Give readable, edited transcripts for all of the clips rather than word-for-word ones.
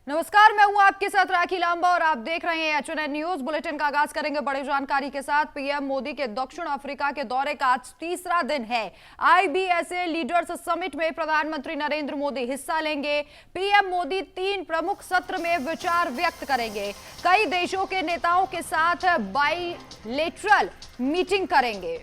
नमस्कार, मैं हूं आपके साथ राखी लांबा और आप देख रहे हैं HNN न्यूज बुलेटिन का आगाज करेंगे बड़ी जानकारी के साथ। पीएम मोदी के दक्षिण अफ्रीका के दौरे का आज तीसरा दिन है। IBSA लीडर्स समिट में प्रधानमंत्री नरेंद्र मोदी हिस्सा लेंगे। पीएम मोदी 3 प्रमुख सत्र में विचार व्यक्त करेंगे। कई देशों के नेताओं के साथ बाइलेटरल मीटिंग करेंगे।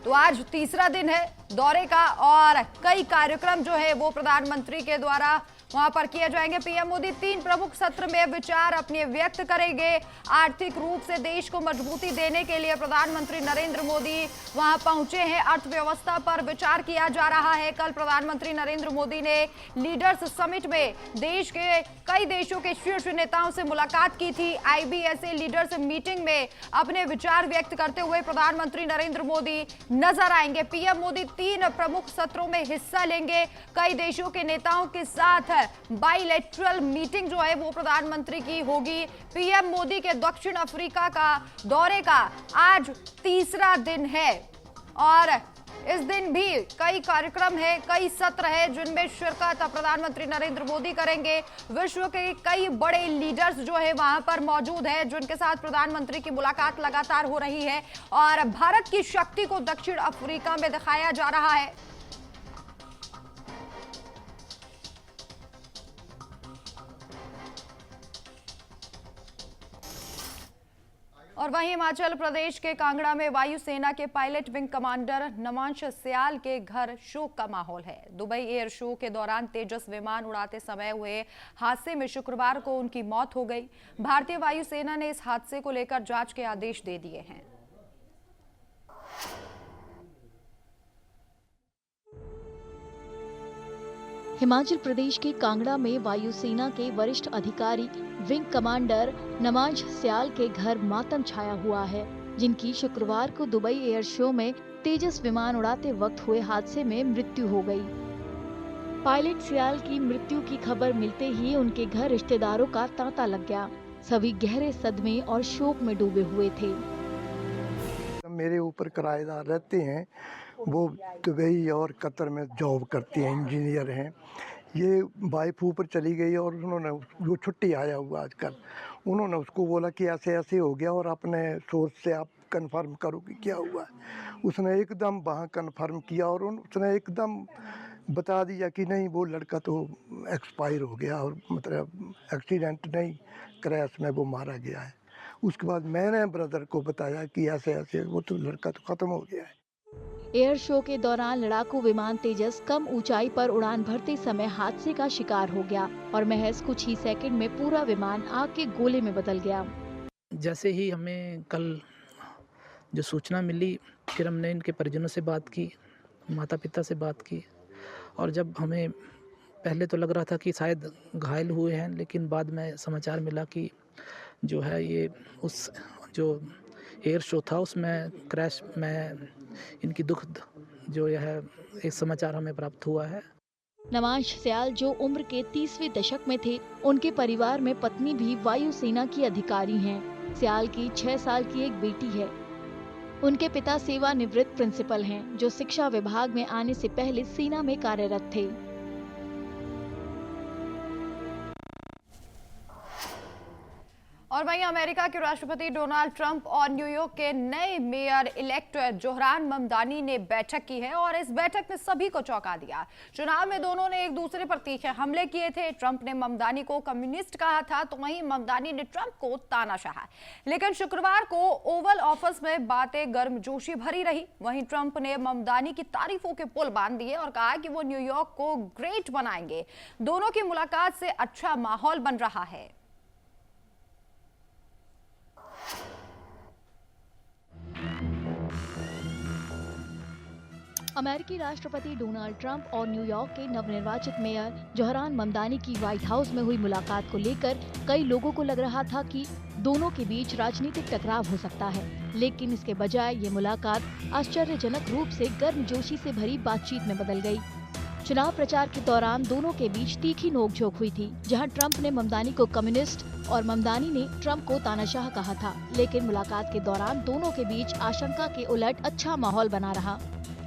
तो आज तीसरा दिन है दौरे का और कई कार्यक्रम जो है वो प्रधानमंत्री के द्वारा वहां पर किए जाएंगे। पीएम मोदी 3 प्रमुख सत्र में विचार अपने व्यक्त करेंगे। आर्थिक रूप से देश को मजबूती देने के लिए प्रधानमंत्री नरेंद्र मोदी वहां पहुंचे हैं। अर्थव्यवस्था पर विचार किया जा रहा है। कल प्रधानमंत्री नरेंद्र मोदी ने लीडर्स समिट में देश के कई देशों के शीर्ष नेताओं से मुलाकात की थी। IBSA लीडर्स मीटिंग में अपने विचार व्यक्त करते हुए प्रधानमंत्री नरेंद्र मोदी नजर आएंगे। पीएम मोदी 3 प्रमुख सत्रों में हिस्सा लेंगे। कई देशों के नेताओं के साथ बाइलेटरल मीटिंग जो है वो प्रधानमंत्री की होगी। पीएम मोदी के दक्षिण अफ्रीका का दौरे का आज तीसरा दिन है और इस दिन भी कई कार्यक्रम है, कई सत्र है जिनमें शिरकत प्रधानमंत्री नरेंद्र मोदी करेंगे। विश्व के कई बड़े लीडर्स जो है वहां पर मौजूद है जिनके साथ प्रधानमंत्री की मुलाकात लगातार हो रही है और भारत की शक्ति को दक्षिण अफ्रीका में दिखाया जा रहा है। और वहीं हिमाचल प्रदेश के कांगड़ा में वायुसेना के pilot wing commander Namansh Sayal के घर शोक का माहौल है। दुबई एयर शो के दौरान तेजस विमान उड़ाते समय हुए हादसे में शुक्रवार को उनकी मौत हो गई। भारतीय वायुसेना ने इस हादसे को लेकर जांच के आदेश दे दिए हैं। हिमाचल प्रदेश के कांगड़ा में वायुसेना के वरिष्ठ अधिकारी विंग कमांडर नमांश सयाल के घर मातम छाया हुआ है, जिनकी शुक्रवार को दुबई एयर शो में तेजस विमान उड़ाते वक्त हुए हादसे में मृत्यु हो गई। पायलट सयाल की मृत्यु की खबर मिलते ही उनके घर रिश्तेदारों का तांता लग गया। सभी गहरे सदमे और शोक में डूबे हुए थे। मेरे ऊपर किराएदार रहते हैं, वो दुबई और कतर में जॉब करते हैं, इंजीनियर हैं। ये वाइफ ऊपर चली गई और उन्होंने वो छुट्टी आया हुआ आजकल, उन्होंने उसको बोला कि ऐसे ऐसे हो गया और अपने सोर्स से आप कंफर्म करो कि क्या हुआ है। उसने एकदम वहाँ कंफर्म किया और उसने एकदम बता दिया कि नहीं वो लड़का तो एक्सपायर हो गया और मतलब एक्सीडेंट नहीं, क्रैश में वो मारा गया है। उसके बाद मैंने ब्रदर को बताया कि ऐसे ऐसे वो तो लड़का तो ख़त्म हो गया है। एयर शो के दौरान लड़ाकू विमान तेजस कम ऊंचाई पर उड़ान भरते समय हादसे का शिकार हो गया और महज कुछ ही सेकंड में पूरा विमान आग के गोले में बदल गया। जैसे ही हमें कल जो सूचना मिली, फिर हमने इनके परिजनों से बात की, माता पिता से बात की और जब हमें पहले तो लग रहा था कि शायद घायल हुए हैं, लेकिन बाद में समाचार मिला कि जो है ये उस जो एयर शो था उसमें क्रैश में इनकी दुखद जो यह एक समाचार हमें प्राप्त हुआ है। नमांश सयाल जो उम्र के 30वें दशक में थे, उनके परिवार में पत्नी भी वायुसेना की अधिकारी हैं। सयाल की 6 साल की एक बेटी है। उनके पिता सेवानिवृत्त प्रिंसिपल हैं, जो शिक्षा विभाग में आने से पहले सेना में कार्यरत थे। और वहीं अमेरिका के राष्ट्रपति डोनाल्ड ट्रंप और न्यूयॉर्क के नए मेयर इलेक्ट जोहरान ममदानी ने बैठक की है और इस बैठक में सभी को चौंका दिया। चुनाव में दोनों ने एक दूसरे पर तीखे हमले किए थे। ट्रंप ने ममदानी को कम्युनिस्ट कहा था तो वहीं ममदानी ने ट्रंप को तानाशाह। लेकिन शुक्रवार को ओवल ऑफिस में बातें गर्मजोशी भरी रही। वहीं ट्रंप ने ममदानी की तारीफों के पुल बांध दिए और कहा कि वो न्यूयॉर्क को ग्रेट बनाएंगे। दोनों की मुलाकात से अच्छा माहौल बन रहा है। अमेरिकी राष्ट्रपति डोनाल्ड ट्रंप और न्यूयॉर्क के नवनिर्वाचित मेयर जोहरान ममदानी की व्हाइट हाउस में हुई मुलाकात को लेकर कई लोगों को लग रहा था कि दोनों के बीच राजनीतिक टकराव हो सकता है, लेकिन इसके बजाय ये मुलाकात आश्चर्यजनक रूप से गर्मजोशी से भरी बातचीत में बदल गई। चुनाव प्रचार के दौरान दोनों के बीच तीखी नोकझोंक हुई थी, जहां ट्रंप ने ममदानी को कम्युनिस्ट और ममदानी ने ट्रंप को तानाशाह कहा था। लेकिन मुलाकात के दौरान दोनों के बीच आशंका के उलट अच्छा माहौल बना रहा।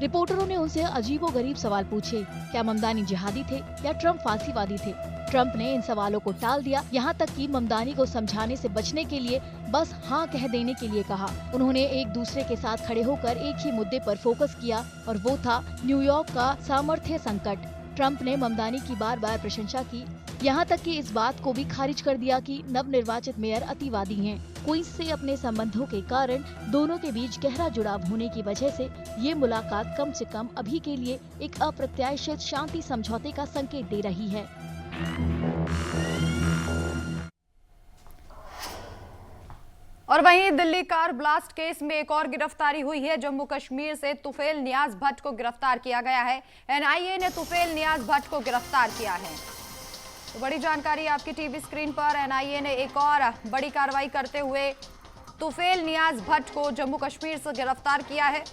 रिपोर्टरों ने उनसे अजीबोगरीब सवाल पूछे। क्या ममदानी जिहादी थे या ट्रंप फांसीवादी थे? ट्रंप ने इन सवालों को टाल दिया, यहाँ तक कि ममदानी को समझाने से बचने के लिए बस हाँ कह देने के लिए कहा। उन्होंने एक दूसरे के साथ खड़े होकर एक ही मुद्दे पर फोकस किया और वो था न्यूयॉर्क का सामर्थ्य संकट। ट्रंप ने ममदानी की बार बार प्रशंसा की, यहाँ तक कि इस बात को भी खारिज कर दिया कि नवनिर्वाचित मेयर अतिवादी हैं। क्वींस से अपने संबंधों के कारण दोनों के बीच गहरा जुड़ाव होने की वजह से ये मुलाकात कम से कम अभी के लिए एक अप्रत्याशित शांति समझौते का संकेत दे रही है। और वहीं दिल्ली कार ब्लास्ट केस में एक और गिरफ्तारी हुई है। जम्मू कश्मीर से तुफैल नियाज भट्ट को गिरफ्तार किया गया है। एनआईए ने तुफैल नियाज भट्ट को गिरफ्तार किया है। तो बड़ी जानकारी आपकी टीवी स्क्रीन पर। एनआईए ने एक और बड़ी कार्रवाई करते हुए तुफैल नियाज भट्ट को जम्मू कश्मीर से गिरफ्तार किया है।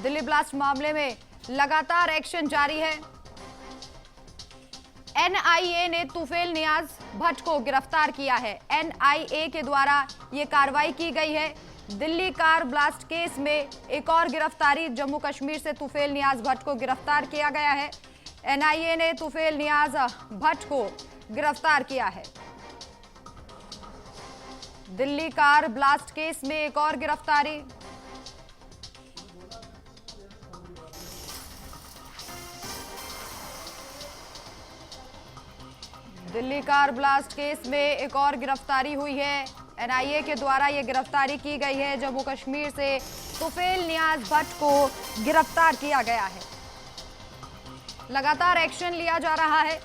दिल्ली ब्लास्ट मामले में लगातार एक्शन जारी है। एनआईए ने तुफैल नियाज भट्ट को गिरफ्तार किया है। एनआईए के द्वारा ये कार्रवाई की गई है। दिल्ली कार ब्लास्ट केस में एक और गिरफ्तारी, जम्मू कश्मीर से तुफैल नियाज भट्ट को गिरफ्तार किया गया है। एनआईए ने तुफैल नियाज भट्ट को गिरफ्तार किया है। दिल्ली कार ब्लास्ट केस में एक और गिरफ्तारी। दिल्ली कार ब्लास्ट केस में एक और गिरफ्तारी हुई है। एनआईए के द्वारा यह गिरफ्तारी की गई है। जम्मू कश्मीर से तुफैल नियाज भट्ट को गिरफ्तार किया गया है। लगातार एक्शन लिया जा रहा है।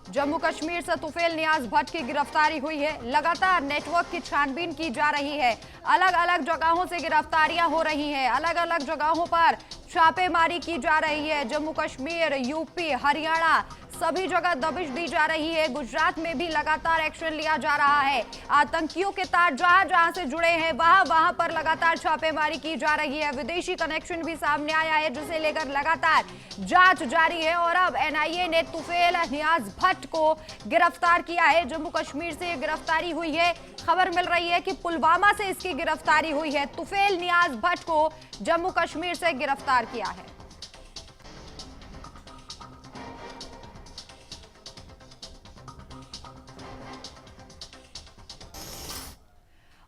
जम्मू कश्मीर से तुफैल नियाज भट्ट की गिरफ्तारी हुई है। लगातार नेटवर्क की छानबीन की जा रही है। अलग अलग जगहों से गिरफ्तारियां हो रही हैं। अलग अलग जगहों पर छापेमारी की जा रही है। जम्मू कश्मीर, यूपी, हरियाणा सभी जगह दबिश दी जा रही है। गुजरात में भी लगातार एक्शन लिया जा रहा है। आतंकियों के तार जहां जहां से जुड़े हैं वहां पर लगातार छापेमारी की जा रही है। विदेशी कनेक्शन भी सामने आया है, जिसे लेकर लगातार जांच जारी है। और अब एनआईए ने तुफैल नियाज भट्ट को गिरफ्तार किया है। जम्मू कश्मीर से गिरफ्तारी हुई है। खबर मिल रही है कि पुलवामा से इसकी गिरफ्तारी हुई है। तुफैल नियाज भट्ट को जम्मू कश्मीर से गिरफ्तार किया है।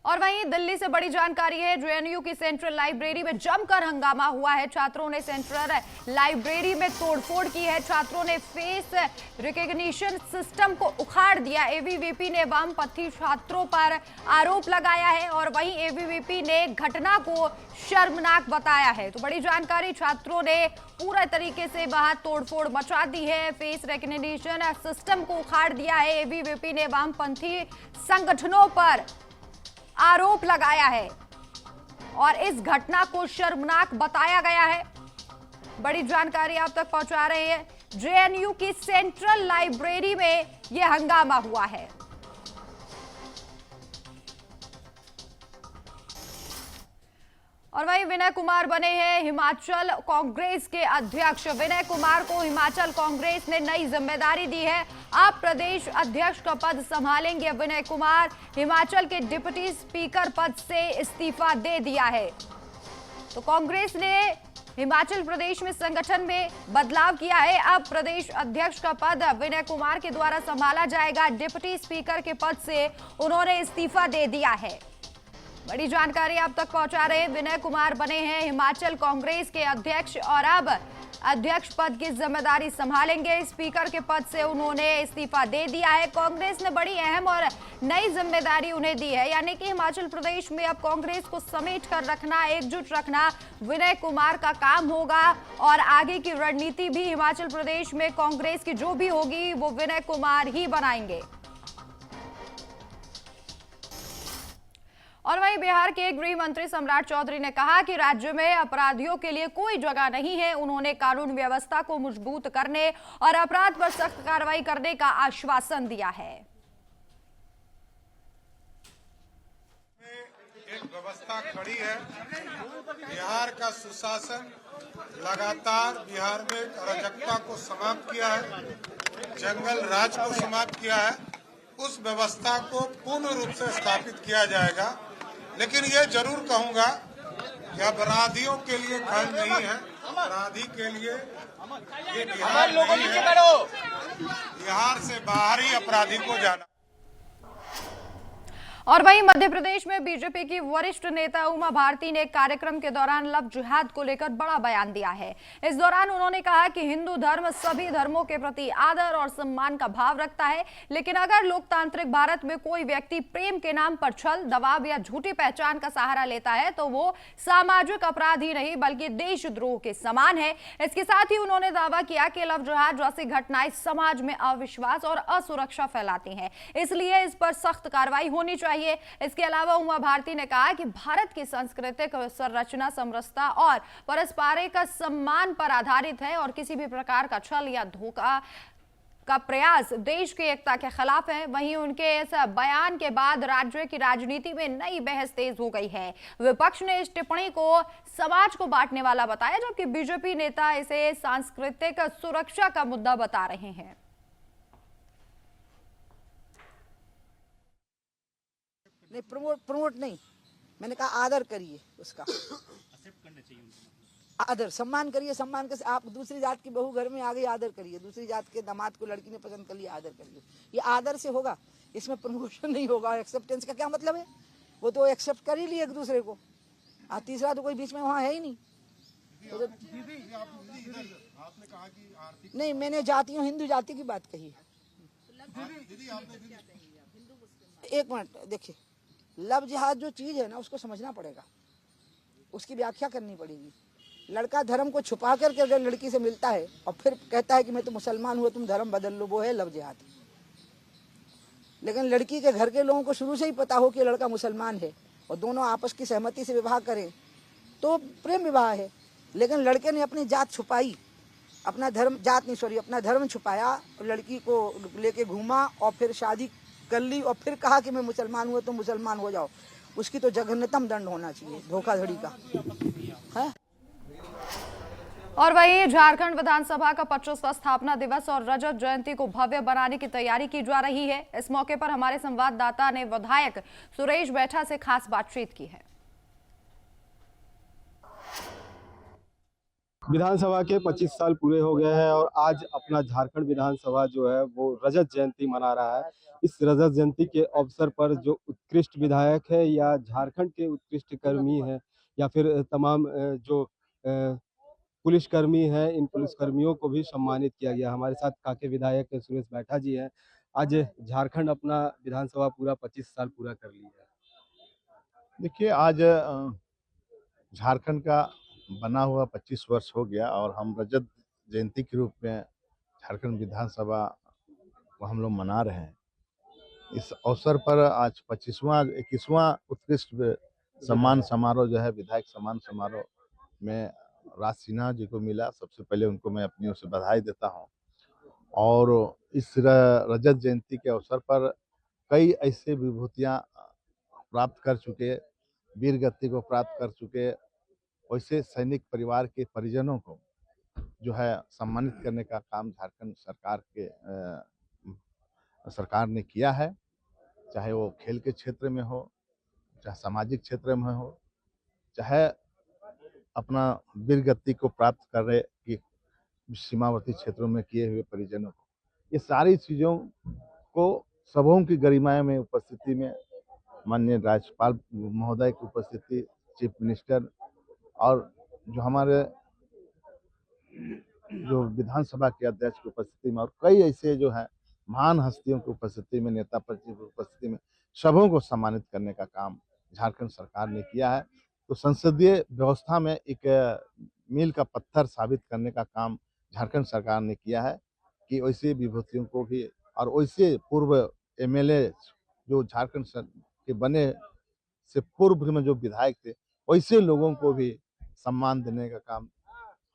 और वहीं दिल्ली से बड़ी जानकारी है। जेएनयू की सेंट्रल लाइब्रेरी में जमकर हंगामा हुआ है। छात्रों ने सेंट्रल लाइब्रेरी में तोड़फोड़ की है। छात्रों ने फेस रिकॉग्निशन सिस्टम को उखाड़ दिया। एबीवीपी ने वामपंथी छात्रों पर आरोप लगाया है और वहीं एबीवीपी ने घटना को शर्मनाक बताया है। तो बड़ी जानकारी, छात्रों ने पूरा तरीके से वहां तोड़फोड़ मचा दी है। फेस रिकॉग्निशन सिस्टम को उखाड़ दिया है। एबीवीपी ने वामपंथी संगठनों पर आरोप लगाया है और इस घटना को शर्मनाक बताया गया है। बड़ी जानकारी आप तक पहुंचा रहे हैं। जेएनयू की सेंट्रल लाइब्रेरी में यह हंगामा हुआ है। और वहीं विनय कुमार बने हैं हिमाचल कांग्रेस के अध्यक्ष। विनय कुमार को हिमाचल कांग्रेस ने नई जिम्मेदारी दी है। आप प्रदेश अध्यक्ष का पद संभालेंगे। विनय कुमार हिमाचल के डिप्टी स्पीकर पद से इस्तीफा दे दिया है। तो कांग्रेस ने हिमाचल प्रदेश में संगठन में बदलाव किया है। अब प्रदेश अध्यक्ष का पद विनय कुमार के द्वारा संभाला जाएगा। डिप्टी स्पीकर के पद से उन्होंने इस्तीफा दे दिया है। बड़ी जानकारी आप तक पहुंचा रहे हैं। विनय कुमार बने हैं हिमाचल कांग्रेस के अध्यक्ष और अब अध्यक्ष पद की जिम्मेदारी संभालेंगे। स्पीकर के पद से उन्होंने इस्तीफा दे दिया है। कांग्रेस ने बड़ी अहम और नई जिम्मेदारी उन्हें दी है, यानी कि हिमाचल प्रदेश में अब कांग्रेस को समेट कर रखना, एकजुट रखना विनय कुमार का काम होगा और आगे की रणनीति भी हिमाचल प्रदेश में कांग्रेस की जो भी होगी वो विनय कुमार ही बनाएंगे। और वहीं बिहार के गृह मंत्री सम्राट चौधरी ने कहा कि राज्य में अपराधियों के लिए कोई जगह नहीं है। उन्होंने कानून व्यवस्था को मजबूत करने और अपराध पर सख्त कार्रवाई करने का आश्वासन दिया है। एक व्यवस्था खड़ी है। बिहार का सुशासन लगातार बिहार में अराजकता को समाप्त किया है, जंगल राज को समाप्त किया है। उस व्यवस्था को पूर्ण रूप से स्थापित किया जाएगा। लेकिन ये जरूर कहूंगा ये अपराधियों के लिए खैर नहीं है। अपराधी के लिए ये बिहार नहीं है। बिहार से बाहर ही अपराधी को जाना। और वहीं मध्य प्रदेश में बीजेपी की वरिष्ठ नेता उमा भारती ने एक कार्यक्रम के दौरान लव जिहाद को लेकर बड़ा बयान दिया है। इस दौरान उन्होंने कहा कि हिंदू धर्म सभी धर्मों के प्रति आदर और सम्मान का भाव रखता है, लेकिन अगर लोकतांत्रिक भारत में कोई व्यक्ति प्रेम के नाम पर छल, दबाव या झूठी पहचान का सहारा लेता है तो वो सामाजिक अपराध ही नहीं बल्कि देशद्रोह के समान है। इसके साथ ही उन्होंने दावा किया कि लव जिहाद जैसी घटनाएं समाज में अविश्वास और असुरक्षा फैलाती हैं, इसलिए इस पर सख्त कार्रवाई होनी चाहिए। इसके अलावा उमा भारती ने कहा कि भारत की सांस्कृतिक संरचना समरसता और पारस्परिक सम्मान पर आधारित है और किसी भी प्रकार का छल या धोखा का प्रयास देश की एकता के खिलाफ है। वहीं उनके इस बयान के बाद राज्य की राजनीति में नई बहस तेज हो गई है। विपक्ष ने इस टिप्पणी को समाज को बांटने वाला बताया, जबकि बीजेपी नेता इसे सांस्कृतिक सुरक्षा का मुद्दा बता रहे हैं। नहीं, प्रमोट नहीं, मैंने कहा आदर करिए, उसका आदर सम्मान करिए। सम्मान के आप दूसरी जात की बहू घर में आ गई, आदर करिए। दूसरी जात के दामाद को लड़की ने पसंद कर लिया, आदर करिए। ये आदर से होगा, इसमें प्रमोशन नहीं होगा। एक्सेप्टेंस का क्या मतलब है? वो तो एक्सेप्ट कर ही लिए एक दूसरे को। तीसरा तो कोई बीच में वहाँ है ही नहीं। तो नहीं, मैंने जातियों हिंदू जाति की बात कही है। एक मिनट देखिए, लव जिहाद जो चीज है ना, उसको समझना पड़ेगा, उसकी व्याख्या करनी पड़ेगी। लड़का धर्म को छुपा करके अगर लड़की से मिलता है और फिर कहता है कि मैं तो मुसलमान हुआ, तुम धर्म बदल लो, वो है लव जिहाद। लेकिन लड़की के घर के लोगों को शुरू से ही पता हो कि लड़का मुसलमान है और दोनों आपस की सहमति से विवाह करें तो प्रेम विवाह है। लेकिन लड़के ने अपनी जात छुपाई, अपना धर्म, जात नहीं सॉरी, अपना धर्म छुपाया, लड़की को लेके घूमा और फिर शादी कर ली और फिर कहा कि मैं मुसलमान हुआ, तुम मुसलमान हो जाओ। उसकी तो जघन्यतम दंड होना चाहिए, धोखाधड़ी का है। और वहीं झारखंड विधानसभा का 25वां स्थापना दिवस और रजत जयंती को भव्य बनाने की तैयारी की जा रही है। इस मौके पर हमारे संवाददाता ने विधायक सुरेश बैठा से खास बातचीत की है। विधानसभा के 25 साल पूरे हो गए हैं और आज अपना झारखंड विधानसभा जो है वो रजत जयंती मना रहा है। इस रजत जयंती के अवसर पर जो उत्कृष्ट विधायक है या झारखंड के उत्कृष्ट कर्मी हैं या फिर तमाम जो पुलिसकर्मी हैं, इन पुलिसकर्मियों को भी सम्मानित किया गया। हमारे साथ काके विधायक सुरेश बैठा जी हैं। आज झारखंड अपना विधानसभा पूरा 25 साल पूरा कर लिया है। देखिए, आज झारखंड का बना हुआ 25 वर्ष हो गया और हम रजत जयंती के रूप में झारखंड विधानसभा को हम लोग मना रहे हैं। इस अवसर पर आज 21वां उत्कृष्ट सम्मान समारोह जो है, विधायक सम्मान समारोह में राज सिन्हा जी को मिला। सबसे पहले उनको मैं अपनी ओर से बधाई देता हूं। और इस रजत जयंती के अवसर पर कई ऐसे विभूतियां प्राप्त कर चुके, वीर गति को प्राप्त कर चुके वैसे सैनिक परिवार के परिजनों को जो है सम्मानित करने का काम झारखंड सरकार ने किया है। चाहे वो खेल के क्षेत्र में हो, चाहे सामाजिक क्षेत्र में हो, चाहे अपना वीर गति को प्राप्त कर रहे कि सीमावर्ती क्षेत्रों में किए हुए परिजनों को, ये सारी चीज़ों को सबों की गरिमा में उपस्थिति में माननीय राज्यपाल महोदय की उपस्थिति, चीफ मिनिस्टर और जो हमारे जो विधानसभा के अध्यक्ष की उपस्थिति में और कई ऐसे जो है महान हस्तियों की उपस्थिति में, नेता प्रतिनिधियों की उपस्थिति में सबों को सम्मानित करने का काम झारखंड सरकार ने किया है। तो संसदीय व्यवस्था में एक मील का पत्थर साबित करने का काम झारखंड सरकार ने किया है कि वैसे विभूतियों को भी और वैसे पूर्व एमएलए जो झारखंड के बने से पूर्व में जो विधायक थे, वैसे लोगों को भी सम्मान देने का काम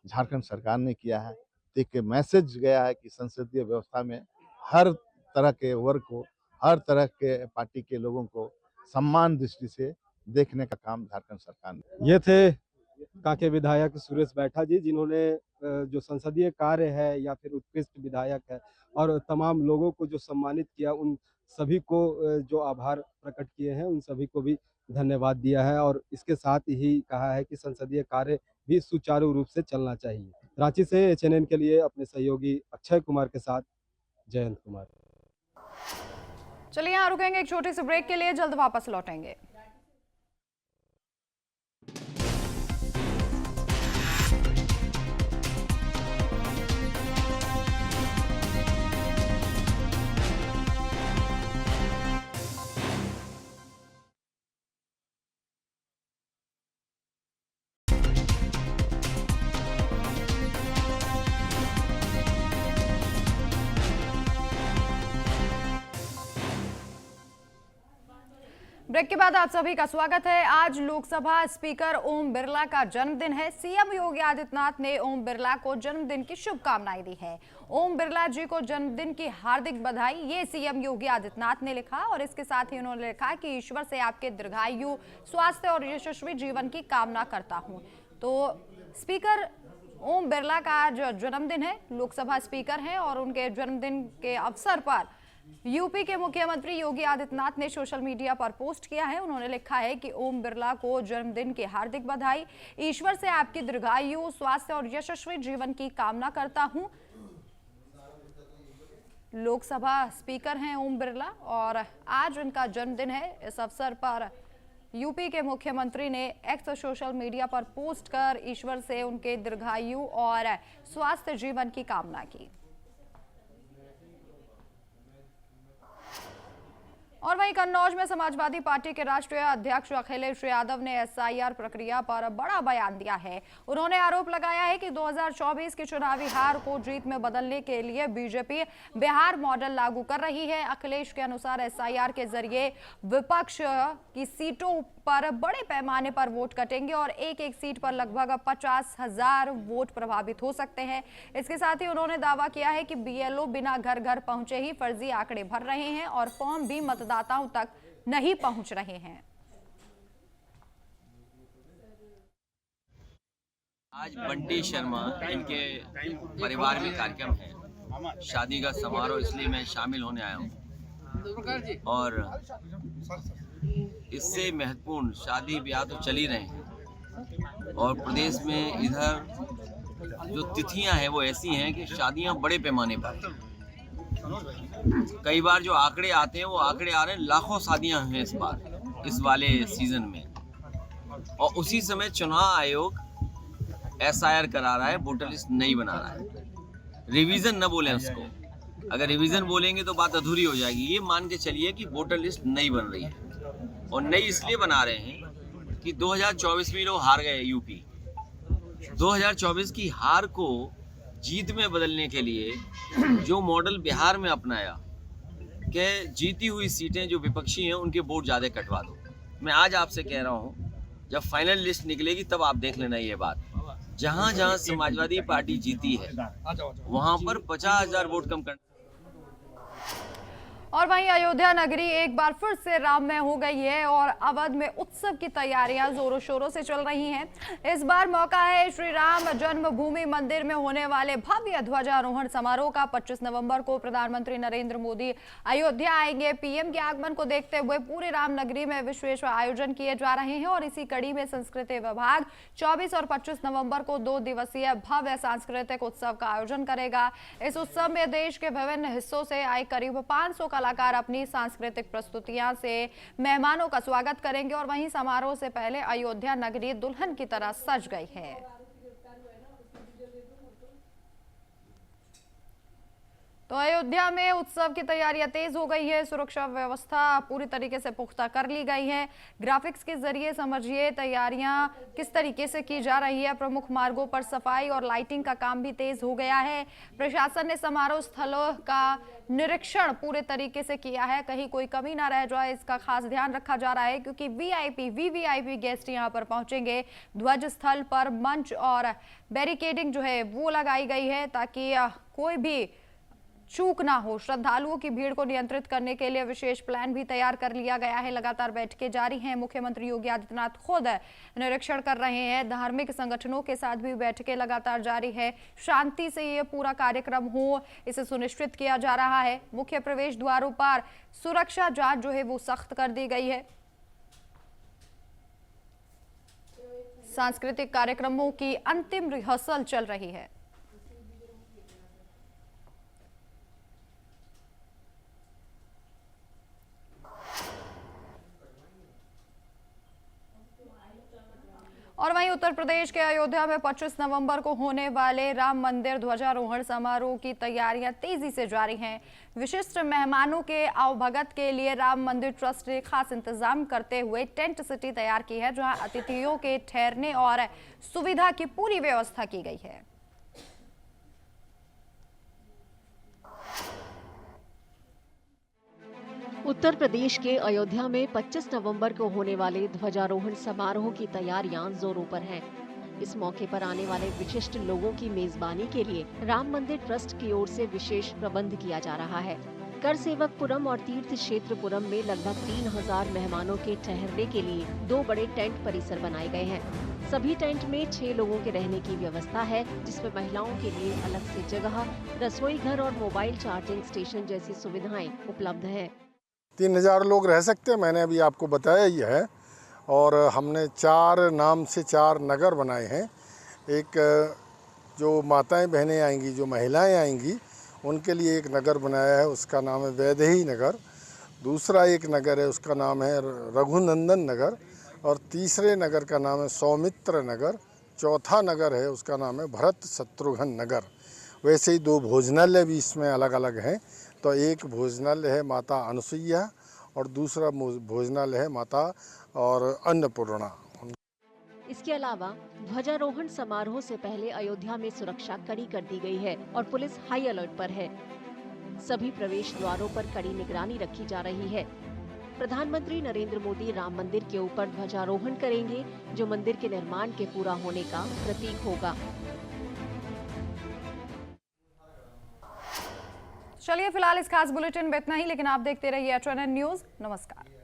झारखंड सरकार ने किया है। एक मैसेज गया है कि संसदीय व्यवस्था में हर तरह के वर्ग को, हर तरह के पार्टी के लोगों को सम्मान दृष्टि से देखने का काम झारखंड सरकार ने। ये थे काके विधायक सुरेश बैठा जी, जिन्होंने जो संसदीय कार्य है या फिर उत्कृष्ट विधायक है और तमाम लोगों को जो सम्मानित किया, उन सभी को जो आभार प्रकट किए हैं, उन सभी को भी धन्यवाद दिया है और इसके साथ ही कहा है कि संसदीय कार्य भी सुचारू रूप से चलना चाहिए। रांची से एचएनएन के लिए अपने सहयोगी अक्षय कुमार के साथ जयंत कुमार। चलिए यहाँ रुकेंगे एक छोटे से ब्रेक के लिए, जल्द वापस लौटेंगे। ब्रेक के बाद आप सभी का स्वागत है। आज लोकसभा स्पीकर ओम बिरला का जन्मदिन है। सीएम योगी आदित्यनाथ ने ओम बिरला को जन्मदिन की शुभकामनाएं दी है। ओम बिरला जी को जन्मदिन की हार्दिक बधाई, ये सीएम योगी आदित्यनाथ ने लिखा और इसके साथ ही उन्होंने लिखा कि ईश्वर से आपके दीर्घायु, स्वास्थ्य और यशस्वी जीवन की कामना करता हूँ। तो स्पीकर ओम बिरला का आज जन्मदिन है, लोकसभा स्पीकर हैं और उनके जन्मदिन के अवसर पर यूपी के मुख्यमंत्री योगी आदित्यनाथ ने सोशल मीडिया पर पोस्ट किया है। उन्होंने लिखा है कि ओम बिरला को जन्मदिन की हार्दिक बधाई, ईश्वर से आपकी दीर्घायु, स्वास्थ्य और यशस्वी जीवन की कामना करता हूं। लोकसभा स्पीकर हैं ओम बिरला और आज उनका जन्मदिन है। इस अवसर पर यूपी के मुख्यमंत्री ने एक्स सोशल मीडिया पर पोस्ट कर ईश्वर से उनके दीर्घायु और स्वास्थ्य जीवन की कामना की। और वहीं कन्नौज में समाजवादी पार्टी के राष्ट्रीय अध्यक्ष अखिलेश यादव ने एसआईआर प्रक्रिया पर बड़ा बयान दिया है। उन्होंने आरोप लगाया है कि 2024 की चुनावी हार को जीत में बदलने के लिए बीजेपी बिहार मॉडल लागू कर रही है। अखिलेश के अनुसार एसआईआर के जरिए विपक्ष की सीटों पर बड़े पैमाने पर वोट कटेंगे और एक एक सीट पर लगभग 50,000 वोट प्रभावित हो सकते हैं। इसके साथ ही उन्होंने दावा किया है कि बीएलओ बिना घर घर पहुंचे ही फर्जी आंकड़े भर रहे हैं और फॉर्म भी मतदाताओं तक नहीं पहुंच रहे हैं। आज बंटी शर्मा, इनके परिवार में कार्यक्रम है, शादी का समारोह, इसलिए मैं शामिल होने आया हूँ। और इससे महत्वपूर्ण शादी ब्याह तो चल ही रहे हैं और प्रदेश में इधर जो तिथियां हैं वो ऐसी हैं कि शादियां बड़े पैमाने पर हैं। कई बार जो आंकड़े आते हैं वो आंकड़े आ रहे हैं, लाखों शादियां हैं इस बार, इस वाले सीजन में। और उसी समय चुनाव आयोग एसआईआर करा रहा है, वोटर लिस्ट नहीं बना रहा है। रिवीजन न बोलें उसको, अगर रिवीजन बोलेंगे तो बात अधूरी हो जाएगी। ये मान के चलिए कि वोटर लिस्ट नहीं बन रही है और नई इसलिए बना रहे हैं कि 2024 में लोग हार गए। यूपी 2024 की हार को जीत में बदलने के लिए जो मॉडल बिहार में अपनाया कि जीती हुई सीटें जो विपक्षी हैं उनके वोट ज़्यादा कटवा दो। मैं आज आपसे कह रहा हूँ, जब फाइनल लिस्ट निकलेगी तब आप देख लेना ये बात। जहाँ जहाँ समाजवादी पार्टी जीती है वहाँ पर 50,000 वोट कम करना। और वहीं अयोध्या नगरी एक बार फिर से राममय हो गई है और अवध में उत्सव की तैयारियां जोरों शोरों से चल रही हैं। इस बार मौका है श्री राम जन्मभूमि मंदिर में होने वाले भव्य ध्वजारोहण समारोह का। 25 नवंबर को प्रधानमंत्री नरेंद्र मोदी अयोध्या आएंगे। पीएम के आगमन को देखते हुए पूरे राम नगरी में विशेष आयोजन किए जा रहे हैं और इसी कड़ी में संस्कृति विभाग 24 और 25 नवंबर को 2 दिवसीय भव्य सांस्कृतिक उत्सव का आयोजन करेगा। इस उत्सव में देश के विभिन्न हिस्सों से आए करीब 500 कलाकार अपनी सांस्कृतिक प्रस्तुतियां से मेहमानों का स्वागत करेंगे और वहीं समारोह से पहले अयोध्या नगरी दुल्हन की तरह सज गई है। तो अयोध्या में उत्सव की तैयारियां तेज हो गई है, सुरक्षा व्यवस्था पूरी तरीके से पुख्ता कर ली गई है। ग्राफिक्स के जरिए समझिए तैयारियां किस तरीके से की जा रही है। प्रमुख मार्गों पर सफाई और लाइटिंग का काम भी तेज हो गया है। प्रशासन ने समारोह स्थलों का निरीक्षण पूरे तरीके से किया है, कहीं कोई कमी ना रह जाए इसका खास ध्यान रखा जा रहा है, क्योंकि वीवीआईपी गेस्ट यहां पर पहुंचेंगे। ध्वज स्थल पर मंच और बैरिकेडिंग जो है वो लगाई गई है ताकि कोई भी चूक ना हो। श्रद्धालुओं की भीड़ को नियंत्रित करने के लिए विशेष प्लान भी तैयार कर लिया गया है। लगातार बैठकें जारी हैं। मुख्यमंत्री योगी आदित्यनाथ खुद निरीक्षण कर रहे हैं। धार्मिक संगठनों के साथ भी बैठकें लगातार जारी है। शांति से ये पूरा कार्यक्रम हो, इसे सुनिश्चित किया जा रहा है। मुख्य प्रवेश द्वारों पर सुरक्षा जांच जो है वो सख्त कर दी गई है। सांस्कृतिक कार्यक्रमों की अंतिम रिहर्सल चल रही है। और वहीं उत्तर प्रदेश के अयोध्या में 25 नवंबर को होने वाले राम मंदिर ध्वजारोहण समारोह की तैयारियां तेजी से जारी हैं। विशिष्ट मेहमानों के आवभगत के लिए राम मंदिर ट्रस्ट ने खास इंतजाम करते हुए टेंट सिटी तैयार की है, जहां अतिथियों के ठहरने और सुविधा की पूरी व्यवस्था की गई है। उत्तर प्रदेश के अयोध्या में 25 नवंबर को होने वाले ध्वजारोहण समारोह की तैयारियां जोरों पर हैं। इस मौके पर आने वाले विशिष्ट लोगों की मेजबानी के लिए राम मंदिर ट्रस्ट की ओर से विशेष प्रबंध किया जा रहा है। करसेवकपुरम और तीर्थ क्षेत्रपुरम में लगभग 3000 मेहमानों के ठहरने के लिए 2 बड़े टेंट परिसर बनाए गए हैं। सभी टेंट में 6 लोगों के रहने की व्यवस्था है, जिसमें महिलाओं के लिए अलग से जगह, रसोई घर और मोबाइल चार्जिंग स्टेशन जैसी सुविधाएं उपलब्ध है। 3000 लोग रह सकते हैं, मैंने अभी आपको बताया ही है। और हमने 4 नाम से 4 नगर बनाए हैं। एक जो माताएं बहनें आएंगी, जो महिलाएं आएंगी, उनके लिए एक नगर बनाया है, उसका नाम है वैदेही नगर। दूसरा एक नगर है, उसका नाम है रघुनंदन नगर। और तीसरे नगर का नाम है सौमित्र नगर। चौथा नगर है, उसका नाम है भरत शत्रुघ्न नगर। वैसे ही 2 भोजनालय भी इसमें अलग अलग हैं। तो एक भोजनालय है माता अनुसुईया और दूसरा भोजनालय है माता और अन्नपूर्णा। इसके अलावा ध्वजारोहण समारोह से पहले अयोध्या में सुरक्षा कड़ी कर दी गई है और पुलिस हाई अलर्ट पर है। सभी प्रवेश द्वारों पर कड़ी निगरानी रखी जा रही है। प्रधानमंत्री नरेंद्र मोदी राम मंदिर के ऊपर ध्वजारोहण करेंगे, जो मंदिर के निर्माण के पूरा होने का प्रतीक होगा। चलिए फिलहाल इस खास बुलेटिन में इतना ही, लेकिन आप देखते रहिए HNN न्यूज। नमस्कार।